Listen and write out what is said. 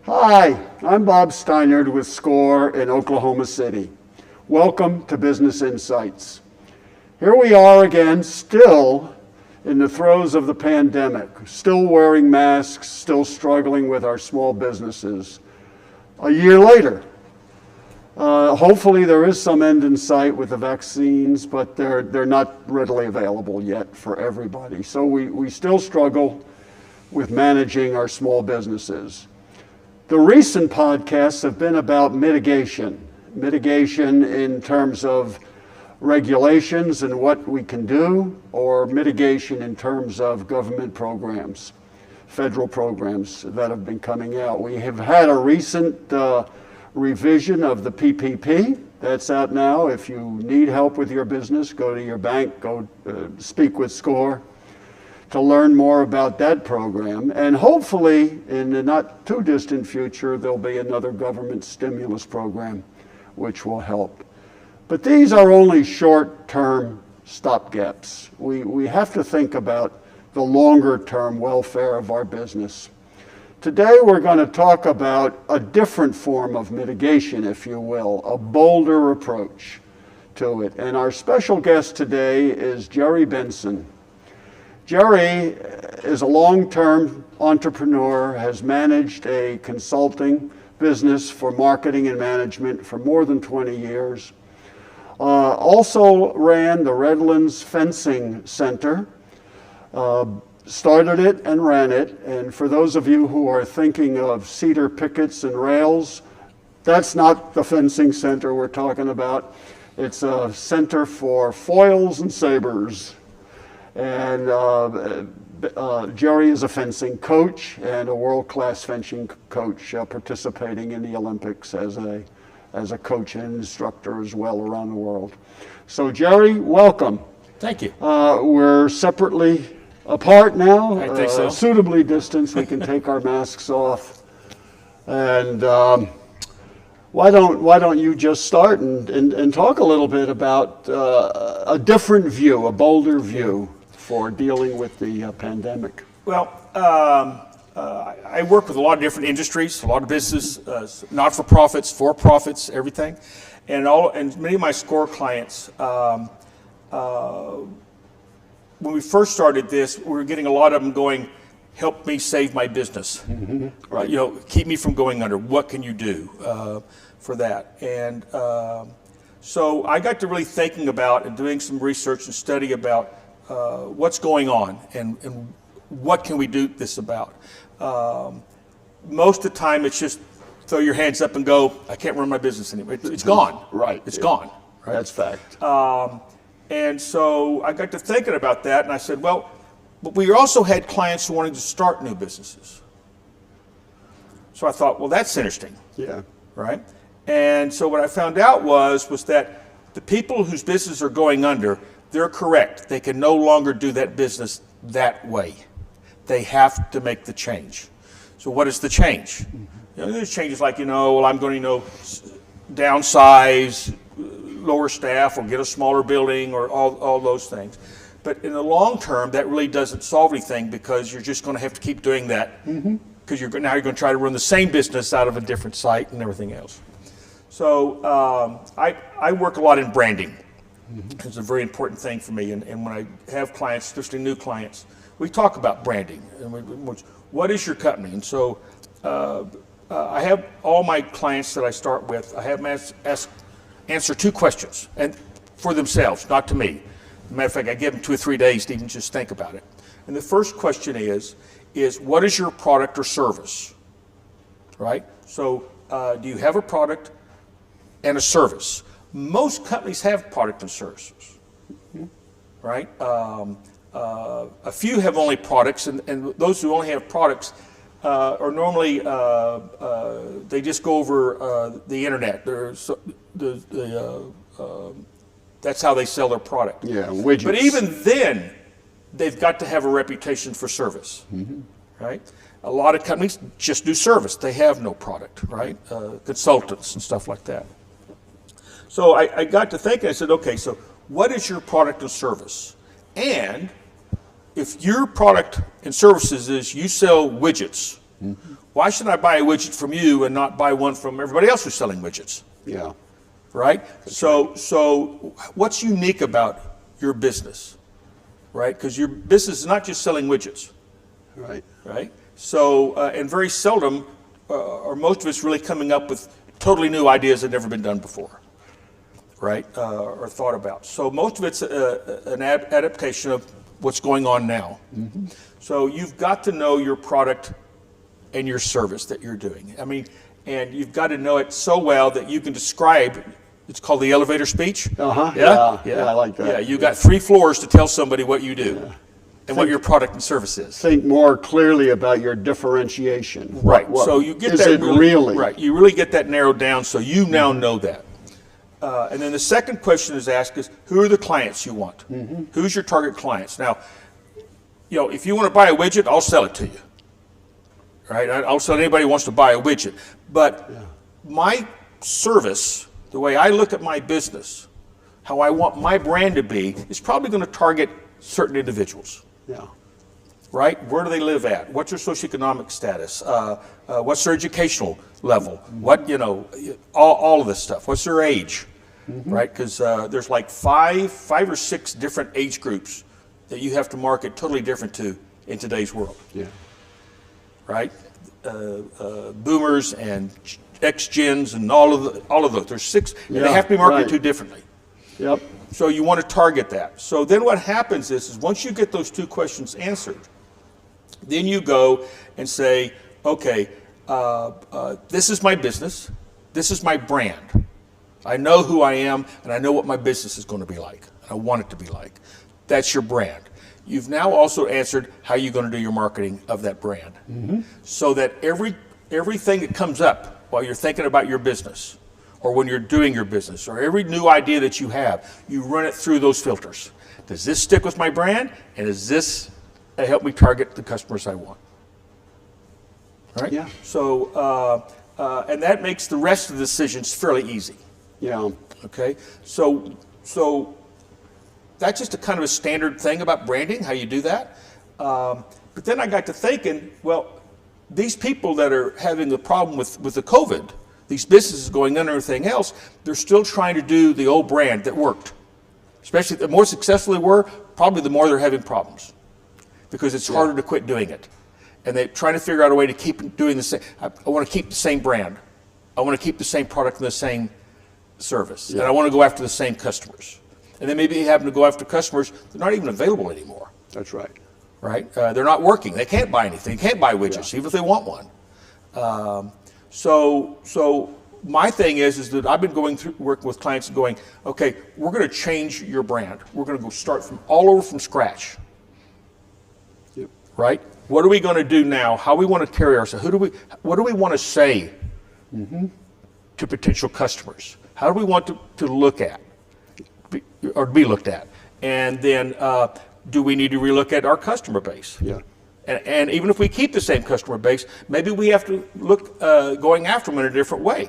Hi, I'm Bob Steinert with SCORE in Oklahoma City. Welcome to Business Insights. Here we are again, still in the throes of the pandemic, still wearing masks, still struggling with our small businesses. A year later, hopefully there is some end in sight with the vaccines, but they're not readily available yet for everybody. So we still struggle with managing our small businesses. The recent podcasts have been about mitigation in terms of regulations and what we can do, or mitigation in terms of government programs, federal programs that have been coming out. We have had a recent revision of the PPP that's out now. If you need help with your business, go to your bank, go speak with SCORE to learn more about that program. And hopefully, in the not too distant future, there'll be another government stimulus program which will help. But these are only short-term stopgaps. We have to think about the longer-term welfare of our business. Today, we're going to talk about a different form of mitigation, if you will, a bolder approach to it. And our special guest today is Jerry Benson. Jerry is a long-term entrepreneur, has managed a consulting business for marketing and management for more than 20 years. Also ran the Redlands Fencing Center, started it and ran it. And for those of you who are thinking of cedar pickets and rails, that's not the fencing center we're talking about. It's a center for foils and sabers. And Jerry is a fencing coach and a world-class fencing coach, participating in the Olympics as a coach and instructor as well around the world. So Jerry, welcome. Thank you. We're separately apart now. I think so. Suitably distanced. We can take our masks off. And why don't you just start and talk a little bit about a different view, a bolder view for dealing with the pandemic? Well, I work with a lot of different industries, a lot of businesses, not-for-profits, for-profits, everything. And many of my SCORE clients, when we first started this, we were getting a lot of them going, help me save my business. Mm-hmm. Right. Keep me from going under. What can you do for that? And so I got to really thinking about and doing some research and study about what's going on and what can we do this about. Most of the time it's just throw your hands up and go, I can't run my business anymore. It's gone. Right. It's gone. Right? That's fact. And so I got to thinking about that, and I said, well, but we also had clients who wanted to start new businesses. So I thought, well, that's interesting. Yeah. Right? And so what I found out was that the people whose businesses are going under, they're correct. They can no longer do that business that way. They have to make the change. So what is the change? There's changes like, well, I'm going to, downsize, lower staff, or get a smaller building, or all those things. But in the long term, that really doesn't solve anything, because you're just going to have to keep doing that, because now you're going to try to run the same business out of a different site and everything else. So I work a lot in branding. It's a very important thing for me, and when I have clients, especially new clients, we talk about branding. And what is your company? And so I have all my clients that I start with, I have them answer two questions, and for themselves, not to me. As a matter of fact, I give them 2 or 3 days to even just think about it. And the first question is what is your product or service? Right? So do you have a product and a service? Most companies have product and services, right? A few have only products, and those who only have products are normally, they just go over the internet. That's how they sell their product. Yeah, widgets. But even then, they've got to have a reputation for service, right? A lot of companies just do service. They have no product, right? Consultants and stuff like that. So I got to thinking, I said, okay, so what is your product and service? And if your product and services is you sell widgets, why should I buy a widget from you and not buy one from everybody else who's selling widgets? Yeah. Right? So what's unique about your business? Right? Because your business is not just selling widgets. Right. Right? So, and very seldom are most of us really coming up with totally new ideas that have never been done before. Right? Or thought about. So most of it's an adaptation of what's going on now. So you've got to know your product and your service that you're doing. I mean, and you've got to know it so well that you can describe, it's called the elevator speech. Yeah, I like that. Yeah, you got 3 floors to tell somebody what you do and what your product and service is. Think more clearly about your differentiation. Right. So you get is that it really? right. You really get that narrowed down, so you now know that. And then the second question is asked is, who are the clients you want? Who's your target clients? Now, you know, if you want to buy a widget, I'll sell it to you. Right? I'll sell anybody who wants to buy a widget. But my service, the way I look at my business, how I want my brand to be, is probably going to target certain individuals. Yeah. Right? Where do they live at? What's their socioeconomic status? What's their educational level? What, you know, all of this stuff. What's their age? Right? Because there's like five or six different age groups that you have to market totally different to in today's world. Yeah. Right? Boomers and X-Gens and all of those. There's 6, and they have to be marketed to differently. Yep. So you want to target that. So then what happens is once you get those 2 questions answered, then you go and say, okay, this is my business, this is my brand. I know who I am, and I know what my business is going to be like. I want it to be like. That's your brand. You've now also answered how you're going to do your marketing of that brand. So that everything that comes up while you're thinking about your business, or when you're doing your business, or every new idea that you have, you run it through those filters. Does this stick with my brand? And does this help me target the customers I want? All right? Yeah. So, and that makes the rest of the decisions fairly easy. Yeah. Okay? So that's just a kind of a standard thing about branding, how you do that. But then I got to thinking, well, these people that are having the problem with the COVID, these businesses going under and everything else, they're still trying to do the old brand that worked. Especially the more successful they were, probably the more they're having problems. Because it's harder to quit doing it. And they're trying to figure out a way to keep doing the same. I want to keep the same brand. I want to keep the same product and the same service. And I want to go after the same customers. And then maybe they happen to go after customers that are not even available anymore. That's right. Right? They're not working. They can't buy anything. They can't buy widgets, even if they want one. So my thing is that I've been going through working with clients and going, okay, we're going to change your brand. We're going to go start from all over from scratch. Yep. Right? What are we going to do now? How we want to carry ourselves? What do we want to say to potential customers? How do we want to look at or be looked at? And then do we need to relook at our customer base? Yeah. And even if we keep the same customer base, maybe we have to look going after them in a different way.